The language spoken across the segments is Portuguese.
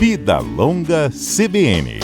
Vida Longa CBN.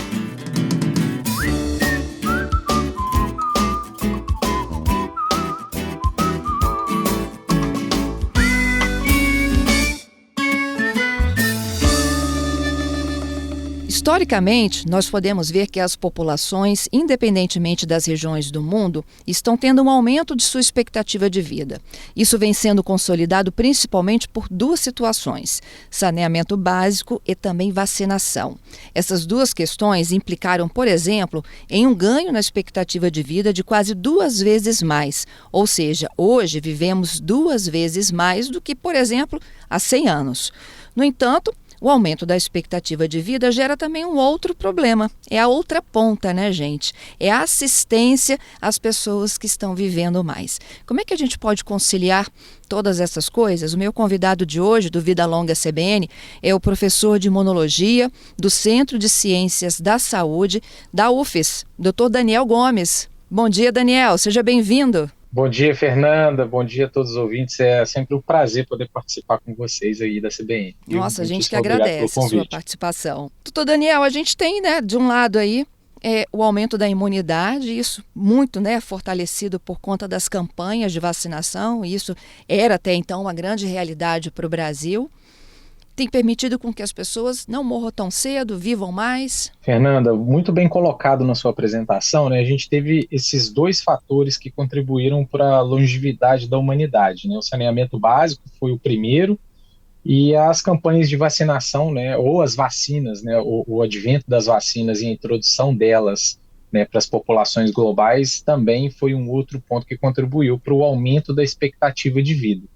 Historicamente, nós podemos ver que as populações, independentemente das regiões do mundo, estão tendo um aumento de sua expectativa de vida. Isso vem sendo consolidado principalmente por duas situações: saneamento básico e também vacinação. Essas duas questões implicaram, por exemplo, em um ganho na expectativa de vida de quase 2 vezes mais. Ou seja, hoje vivemos 2 vezes mais do que, por exemplo, há 100 anos. No entanto, o aumento da expectativa de vida gera também um outro problema. É a outra ponta, né, gente? É a assistência às pessoas que estão vivendo mais. Como é que a gente pode conciliar todas essas coisas? O meu convidado de hoje, do Vida Longa CBN, é o professor de Imunologia do Centro de Ciências da Saúde da UFES, Dr. Daniel Gomes. Bom dia, Daniel. Seja bem-vindo. Bom dia, Fernanda. Bom dia a todos os ouvintes. É sempre um prazer poder participar com vocês aí da CBN. Nossa, a gente que agradece a sua participação. Doutor Daniel, a gente tem, de um lado aí, o aumento da imunidade, isso muito, fortalecido por conta das campanhas de vacinação. Isso era até então uma grande realidade para o Brasil. Tem permitido com que as pessoas não morram tão cedo, vivam mais? Fernanda, muito bem colocado na sua apresentação, né? A gente teve esses dois fatores que contribuíram para a longevidade da humanidade, né? O saneamento básico foi o primeiro e as campanhas de vacinação, né? Ou as vacinas, né? O advento das vacinas e a introdução delas, né, para as populações globais também foi um outro ponto que contribuiu para o aumento da expectativa de vida.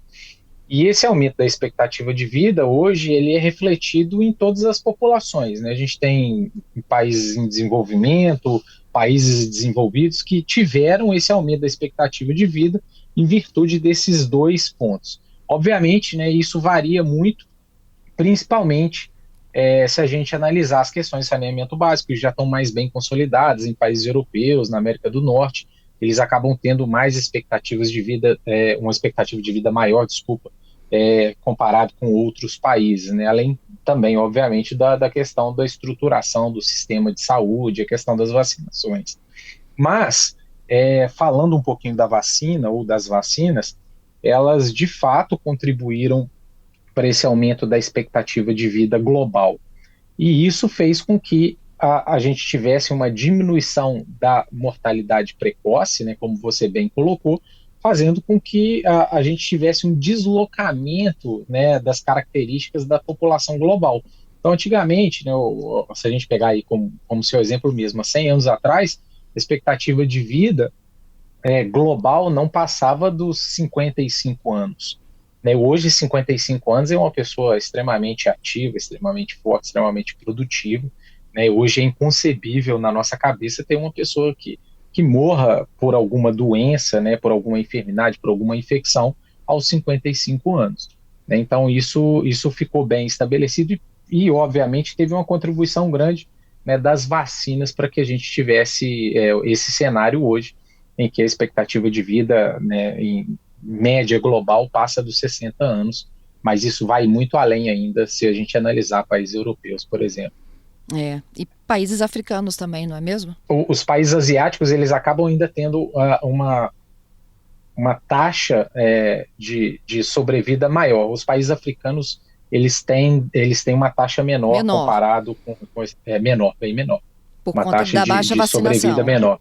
E esse aumento da expectativa de vida, hoje, ele é refletido em todas as populações, né? A gente tem países em desenvolvimento, países desenvolvidos que tiveram esse aumento da expectativa de vida em virtude desses dois pontos. Obviamente, né, isso varia muito, principalmente se a gente analisar as questões de saneamento básico, que já estão mais bem consolidadas em países europeus, na América do Norte. Eles acabam tendo mais expectativas de vida, uma expectativa de vida maior, comparado com outros países, né? Além também, obviamente, da questão da estruturação do sistema de saúde, a questão das vacinações. Mas, falando um pouquinho da vacina ou das vacinas, elas de fato contribuíram para esse aumento da expectativa de vida global. E isso fez com que a gente tivesse uma diminuição da mortalidade precoce, né, como você bem colocou, fazendo com que a gente tivesse um deslocamento, né, das características da população global. Então, antigamente, né, se a gente pegar aí como seu exemplo mesmo, há 100 anos atrás, a expectativa de vida global não passava dos 55 anos. Né? Hoje, 55 anos é uma pessoa extremamente ativa, extremamente forte, extremamente produtiva. Né? Hoje é inconcebível na nossa cabeça ter uma pessoa que morra por alguma doença, né, por alguma enfermidade, por alguma infecção aos 55 anos. Né? Então, isso ficou bem estabelecido e, obviamente, teve uma contribuição grande, né, das vacinas para que a gente tivesse esse cenário hoje, em que a expectativa de vida, né, em média global passa dos 60 anos, mas isso vai muito além ainda se a gente analisar países europeus, por exemplo. E países africanos também, não é mesmo? Os países asiáticos, eles acabam ainda tendo uma taxa de sobrevida maior. Os países africanos, eles têm uma taxa menor. Comparado com menor, bem menor. Por uma conta taxa da baixa vacinação. Sobrevida menor.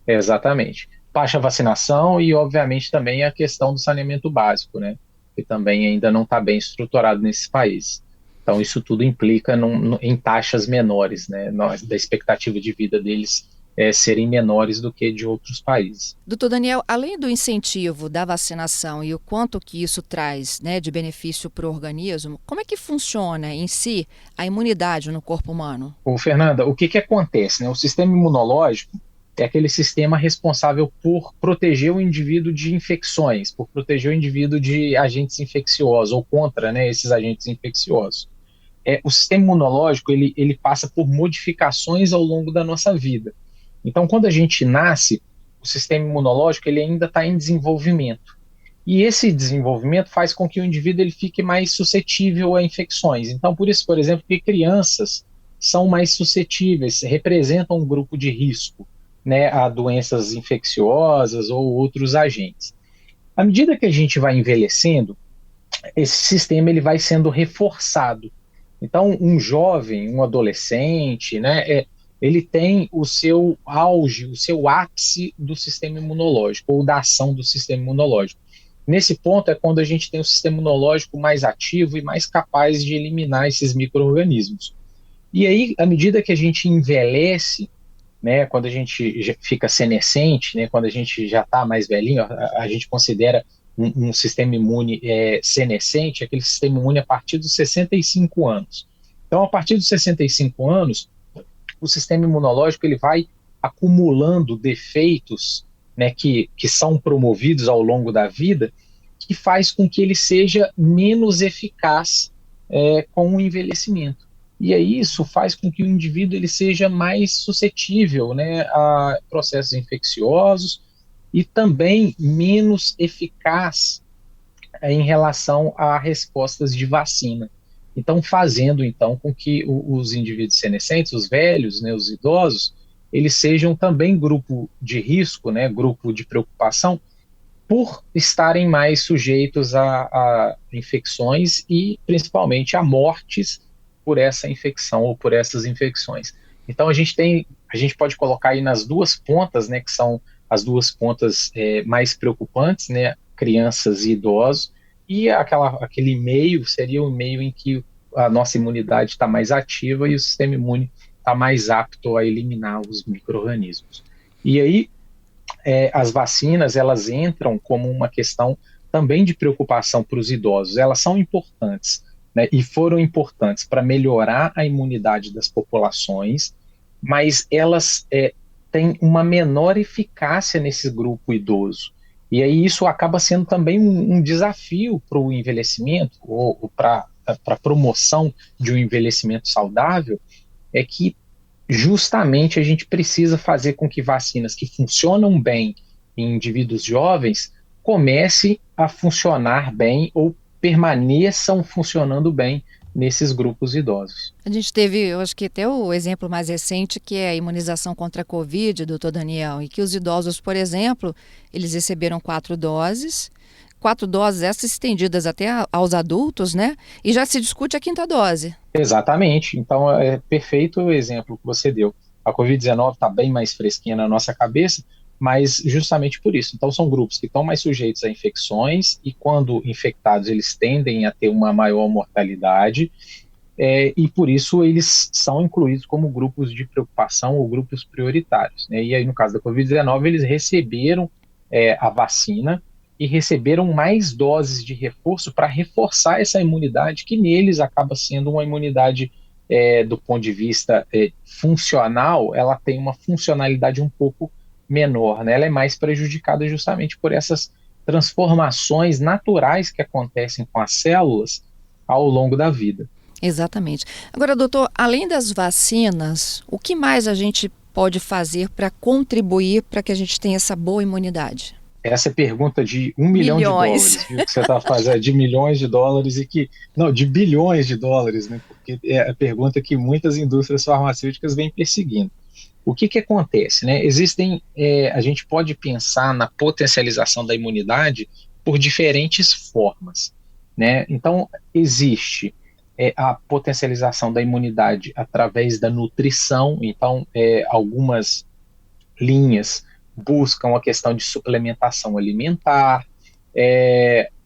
Exatamente. Baixa vacinação e, obviamente, também a questão do saneamento básico, né? Que também ainda não está bem estruturado nesses países. Então, isso tudo implica em taxas menores, né, da expectativa de vida deles serem menores do que de outros países. Doutor Daniel, além do incentivo da vacinação e o quanto que isso traz, né, de benefício para o organismo, como é que funciona em si a imunidade no corpo humano? Fernanda, o que acontece? Né? O sistema imunológico é aquele sistema responsável por proteger o indivíduo de infecções, por proteger o indivíduo de agentes infecciosos ou contra, né, esses agentes infecciosos. O sistema imunológico ele passa por modificações ao longo da nossa vida. Então, quando a gente nasce, o sistema imunológico ele ainda está em desenvolvimento. E esse desenvolvimento faz com que o indivíduo ele fique mais suscetível a infecções. Então, por isso, por exemplo, que crianças são mais suscetíveis, representam um grupo de risco, né, a doenças infecciosas ou outros agentes. À medida que a gente vai envelhecendo, esse sistema ele vai sendo reforçado. Então, um jovem, um adolescente, né, ele tem o seu auge, o seu ápice do sistema imunológico, ou da ação do sistema imunológico. Nesse ponto é quando a gente tem o sistema imunológico mais ativo e mais capaz de eliminar esses micro-organismos. E aí, à medida que a gente envelhece, né, quando a gente já fica senescente, né, quando a gente já está mais velhinho, a gente considera um sistema imune senescente, aquele sistema imune a partir dos 65 anos. Então, a partir dos 65 anos, o sistema imunológico ele vai acumulando defeitos, né, que são promovidos ao longo da vida, que faz com que ele seja menos eficaz com o envelhecimento. E aí isso faz com que o indivíduo ele seja mais suscetível, né, a processos infecciosos e também menos eficaz em relação a respostas de vacina. Então, fazendo então com que os indivíduos senescentes, os velhos, né, os idosos, eles sejam também grupo de risco, né, grupo de preocupação, por estarem mais sujeitos a infecções e principalmente a mortes por essa infecção ou por essas infecções. Então a gente pode colocar aí nas duas pontas, né, que são as duas pontas mais preocupantes, né, crianças e idosos, e aquele meio seria o meio em que a nossa imunidade está mais ativa e o sistema imune está mais apto a eliminar os micro-organismos. E aí as vacinas elas entram como uma questão também de preocupação para os idosos. Elas são importantes, né, e foram importantes para melhorar a imunidade das populações, mas elas têm uma menor eficácia nesse grupo idoso. E aí isso acaba sendo também um desafio para o envelhecimento, ou para a promoção de um envelhecimento saudável, é que justamente a gente precisa fazer com que vacinas que funcionam bem em indivíduos jovens comecem a funcionar bem ou permaneçam funcionando bem nesses grupos idosos. A gente teve, eu acho que até o exemplo mais recente, que é a imunização contra a Covid, doutor Daniel, e que os idosos, por exemplo, eles receberam 4 doses essas estendidas até aos adultos, né? E já se discute a 5ª dose. Exatamente. Então, é perfeito o exemplo que você deu. A Covid-19 está bem mais fresquinha na nossa cabeça, mas justamente por isso. Então, são grupos que estão mais sujeitos a infecções e, quando infectados, eles tendem a ter uma maior mortalidade e, por isso, eles são incluídos como grupos de preocupação ou grupos prioritários, né? E aí, no caso da Covid-19, eles receberam a vacina e receberam mais doses de reforço para reforçar essa imunidade, que neles acaba sendo uma imunidade, do ponto de vista funcional, ela tem uma funcionalidade um pouco menor, né? Ela é mais prejudicada justamente por essas transformações naturais que acontecem com as células ao longo da vida. Exatamente. Agora, doutor, além das vacinas, o que mais a gente pode fazer para contribuir para que a gente tenha essa boa imunidade? Essa é pergunta de $1 milhão, viu, que você está fazendo, de milhões de dólares de bilhões de dólares, né? Porque é a pergunta que muitas indústrias farmacêuticas vêm perseguindo. O que acontece, né? A gente pode pensar na potencialização da imunidade por diferentes formas, né? Então, existe a potencialização da imunidade através da nutrição. Então, algumas linhas buscam a questão de suplementação alimentar,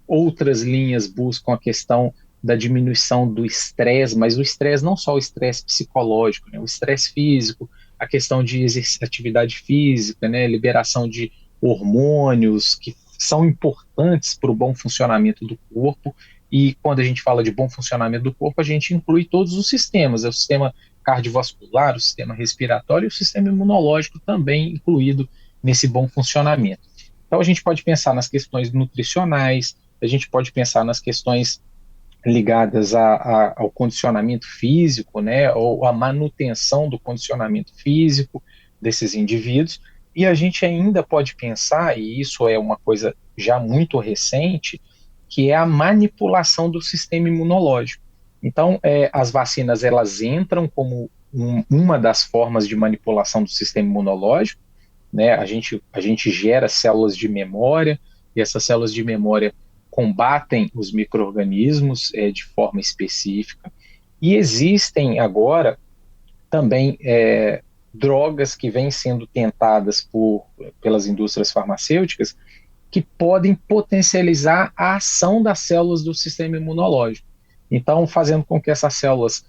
outras linhas buscam a questão da diminuição do estresse, mas o estresse não só o estresse psicológico, né, o estresse físico, a questão de atividade física, né, liberação de hormônios que são importantes para o bom funcionamento do corpo. E quando a gente fala de bom funcionamento do corpo, a gente inclui todos os sistemas, o sistema cardiovascular, o sistema respiratório e o sistema imunológico também incluído nesse bom funcionamento. Então a gente pode pensar nas questões nutricionais, a gente pode pensar nas questões ligadas ao condicionamento físico, né, ou a manutenção do condicionamento físico desses indivíduos, e a gente ainda pode pensar, e isso é uma coisa já muito recente, que é a manipulação do sistema imunológico. Então, as vacinas, elas entram como uma das formas de manipulação do sistema imunológico, né? A gente gera células de memória, e essas células de memória combatem os micro-organismos de forma específica. E existem agora também drogas que vêm sendo tentadas pelas indústrias farmacêuticas que podem potencializar a ação das células do sistema imunológico. Então, fazendo com que essas células,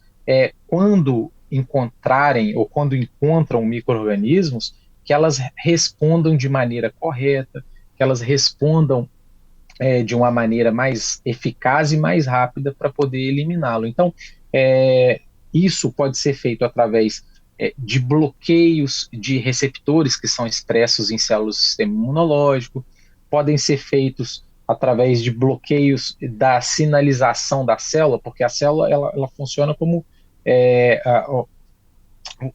quando encontrarem ou quando encontram micro-organismos, que elas respondam de maneira correta, que elas respondam de uma maneira mais eficaz e mais rápida para poder eliminá-lo. Então, isso pode ser feito através de bloqueios de receptores que são expressos em células do sistema imunológico, podem ser feitos através de bloqueios da sinalização da célula, porque a célula ela funciona como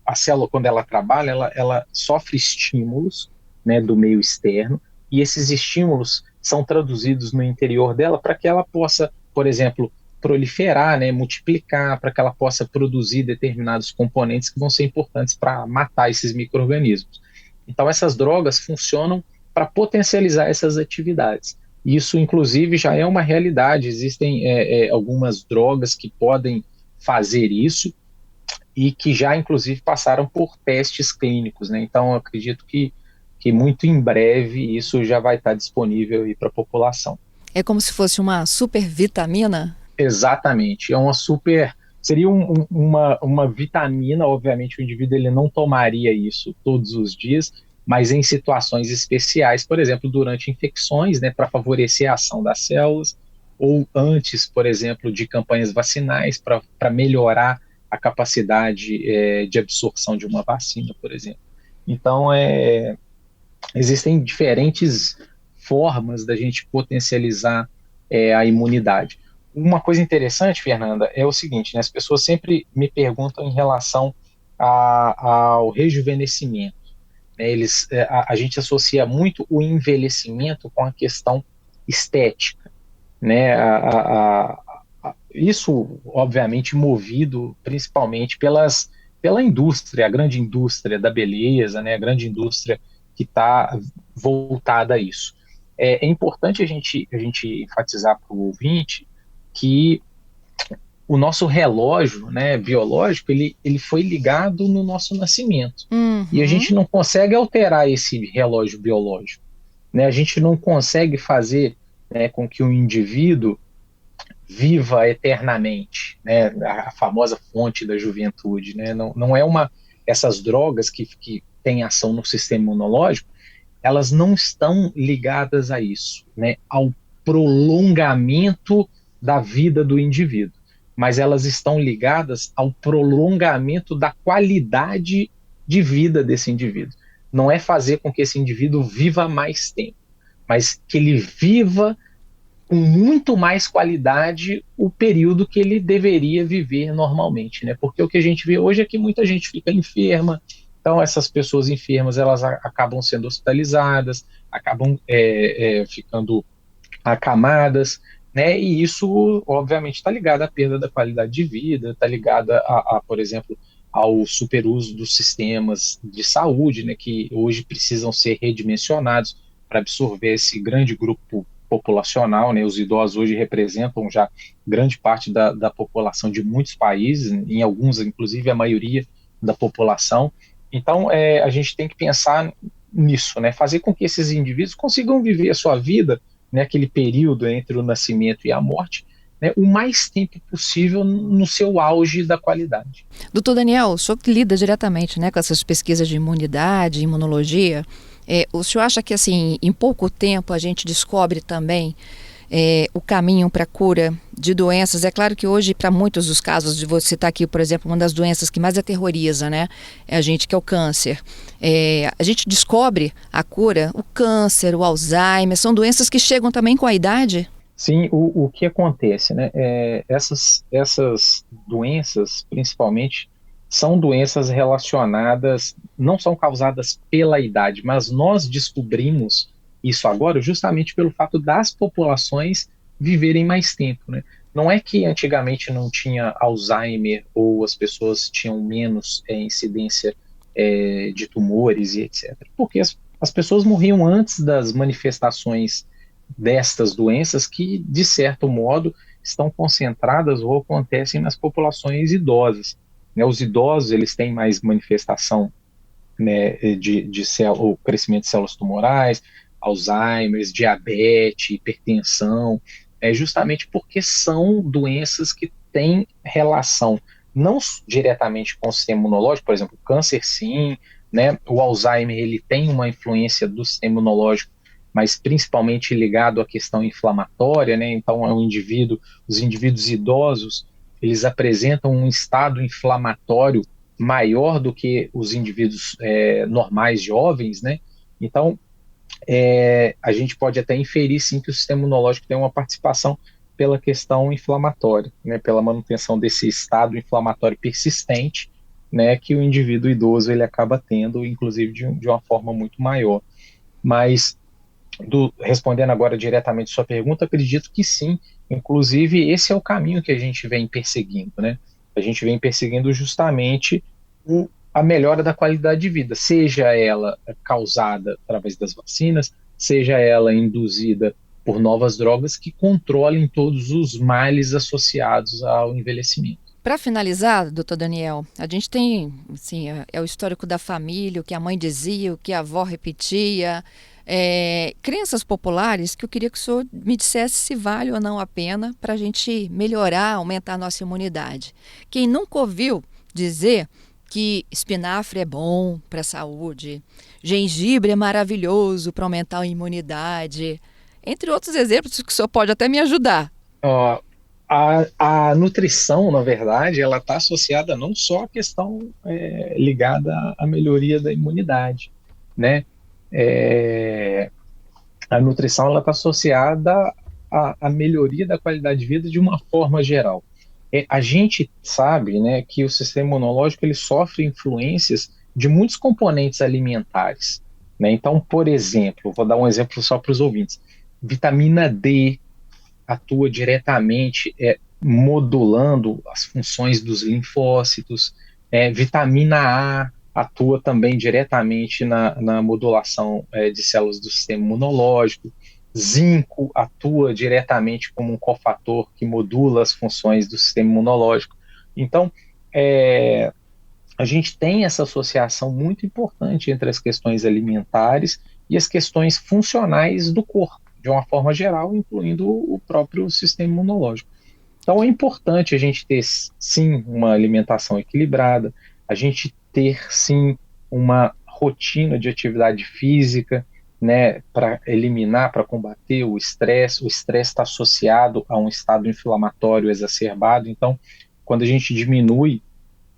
a célula, quando ela trabalha, ela sofre estímulos, né, do meio externo, e esses estímulos são traduzidos no interior dela para que ela possa, por exemplo, proliferar, né, multiplicar, para que ela possa produzir determinados componentes que vão ser importantes para matar esses micro-organismos. Então, essas drogas funcionam para potencializar essas atividades. Isso, inclusive, já é uma realidade. Existem algumas drogas que podem fazer isso e que já, inclusive, passaram por testes clínicos, né? Então, eu acredito que muito em breve isso já vai estar disponível para a população. É como se fosse uma super vitamina? Exatamente. Seria uma vitamina. Obviamente, o indivíduo ele não tomaria isso todos os dias, mas em situações especiais, por exemplo, durante infecções, né, para favorecer a ação das células, ou antes, por exemplo, de campanhas vacinais, para melhorar a capacidade de absorção de uma vacina, por exemplo. Então, existem diferentes formas da gente potencializar a imunidade. Uma coisa interessante, Fernanda, é o seguinte, né, as pessoas sempre me perguntam em relação ao rejuvenescimento. A gente associa muito o envelhecimento com a questão estética, né? Isso, obviamente, movido principalmente pela indústria, a grande indústria da beleza, né? A grande indústria que está voltada a isso. É importante a gente enfatizar para o ouvinte que o nosso relógio, né, biológico, ele foi ligado no nosso nascimento. Uhum. E a gente não consegue alterar esse relógio biológico, né? A gente não consegue fazer, né, com que o indivíduo viva eternamente, né? A famosa fonte da juventude, né? Não é essas drogas que têm ação no sistema imunológico, elas não estão ligadas a isso, né? Ao prolongamento da vida do indivíduo, mas elas estão ligadas ao prolongamento da qualidade de vida desse indivíduo. Não é fazer com que esse indivíduo viva mais tempo, mas que ele viva com muito mais qualidade o período que ele deveria viver normalmente, né? Porque o que a gente vê hoje é que muita gente fica enferma. Então, essas pessoas enfermas, elas acabam sendo hospitalizadas, acabam ficando acamadas, né? E isso, obviamente, está ligado à perda da qualidade de vida, está ligado por exemplo, ao superuso dos sistemas de saúde, né? Que hoje precisam ser redimensionados para absorver esse grande grupo populacional, né? Os idosos hoje representam já grande parte da população de muitos países, em alguns, inclusive, a maioria da população. Então, a gente tem que pensar nisso, né? Fazer com que esses indivíduos consigam viver a sua vida, né, aquele período entre o nascimento e a morte, né, o mais tempo possível no seu auge da qualidade. Doutor Daniel, o senhor que lida diretamente, né, com essas pesquisas de imunidade, imunologia, o senhor acha que assim, em pouco tempo a gente descobre também o caminho para a cura de doenças? É claro que hoje, para muitos dos casos, de você citar aqui, por exemplo, uma das doenças que mais aterroriza, né, é a gente, que é o câncer. A gente descobre a cura, o câncer, o Alzheimer, são doenças que chegam também com a idade? Sim, o que acontece, né? Essas doenças, principalmente, são doenças relacionadas, não são causadas pela idade, mas nós descobrimos isso agora justamente pelo fato das populações viverem mais tempo, né? Não é que antigamente não tinha Alzheimer ou as pessoas tinham menos incidência de tumores e etc. Porque as pessoas morriam antes das manifestações destas doenças que, de certo modo, estão concentradas ou acontecem nas populações idosas. Né? Os idosos eles têm mais manifestação, né, o crescimento de células tumorais, Alzheimer, diabetes, hipertensão, justamente porque são doenças que têm relação não diretamente com o sistema imunológico, por exemplo, o câncer sim, né, o Alzheimer ele tem uma influência do sistema imunológico, mas principalmente ligado à questão inflamatória, né, então os indivíduos idosos, eles apresentam um estado inflamatório maior do que os indivíduos normais jovens, né, então a gente pode até inferir sim que o sistema imunológico tem uma participação pela questão inflamatória, né, pela manutenção desse estado inflamatório persistente, né, que o indivíduo idoso ele acaba tendo, inclusive de uma forma muito maior. Mas, respondendo agora diretamente a sua pergunta, acredito que sim, inclusive esse é o caminho que a gente vem perseguindo, né? A gente vem perseguindo justamente a melhora da qualidade de vida, seja ela causada através das vacinas, seja ela induzida por novas drogas que controlem todos os males associados ao envelhecimento. Para finalizar, doutor Daniel, a gente tem assim, o histórico da família, o que a mãe dizia, o que a avó repetia, crenças populares que eu queria que o senhor me dissesse se vale ou não a pena para a gente melhorar, aumentar a nossa imunidade. Quem nunca ouviu dizer que espinafre é bom para a saúde, gengibre é maravilhoso para aumentar a imunidade, entre outros exemplos que o senhor pode até me ajudar. A nutrição, na verdade, ela está associada não só à questão ligada à melhoria da imunidade, né? A nutrição ela está associada à melhoria da qualidade de vida de uma forma geral. A gente sabe, né, que o sistema imunológico ele sofre influências de muitos componentes alimentares, né? Então, por exemplo, vou dar um exemplo só para os ouvintes. Vitamina D atua diretamente modulando as funções dos linfócitos. Vitamina A atua também diretamente na modulação de células do sistema imunológico. Zinco atua diretamente como um cofator que modula as funções do sistema imunológico. Então, a gente tem essa associação muito importante entre as questões alimentares e as questões funcionais do corpo, de uma forma geral, incluindo o próprio sistema imunológico. Então, é importante a gente ter, sim, uma alimentação equilibrada, a gente ter, sim, uma rotina de atividade física, né, para eliminar, para combater o estresse. O estresse está associado a um estado inflamatório exacerbado, então, quando a gente diminui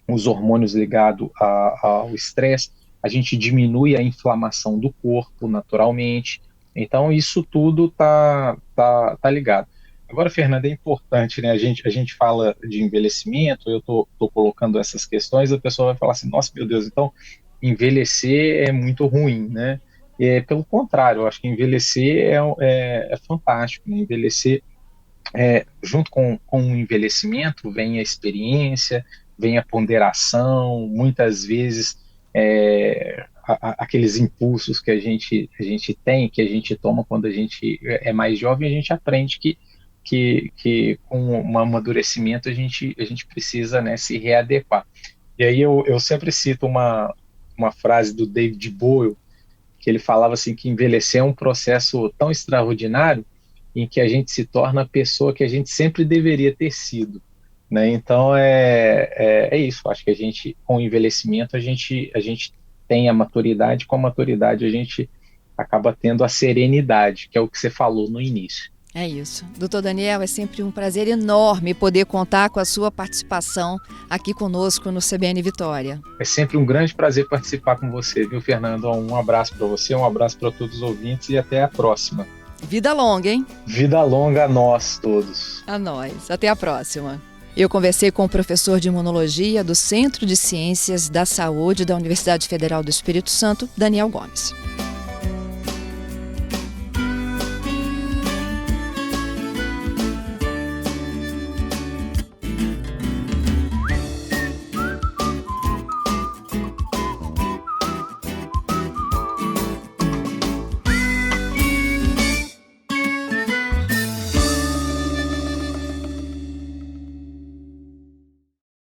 os hormônios ligados ao estresse, a gente diminui a inflamação do corpo naturalmente. Então, isso tudo tá ligado. Agora, Fernanda, é importante, né? A gente fala de envelhecimento, eu tô colocando essas questões, a pessoa vai falar assim, nossa, meu Deus, então envelhecer é muito ruim, né? Pelo contrário, eu acho que envelhecer é fantástico, né? Envelhecer, junto com o envelhecimento, vem a experiência, vem a ponderação, muitas vezes aqueles impulsos que a gente tem, que a gente toma quando a gente é mais jovem, a gente aprende que com um amadurecimento a gente precisa, né, se readequar. E aí eu sempre cito uma frase do David Bowie, que ele falava assim, que envelhecer é um processo tão extraordinário em que a gente se torna a pessoa que a gente sempre deveria ter sido, né? Então é isso, acho que a gente, com o envelhecimento, a gente tem a maturidade, com a maturidade a gente acaba tendo a serenidade, que é o que você falou no início. É isso. Doutor Daniel, é sempre um prazer enorme poder contar com a sua participação aqui conosco no CBN Vitória. É sempre um grande prazer participar com você, viu, Fernando? Um abraço para você, um abraço para todos os ouvintes e até a próxima. Vida longa, hein? Vida longa a nós todos. A nós. Até a próxima. Eu conversei com o professor de Imunologia do Centro de Ciências da Saúde da Universidade Federal do Espírito Santo, Daniel Gomes.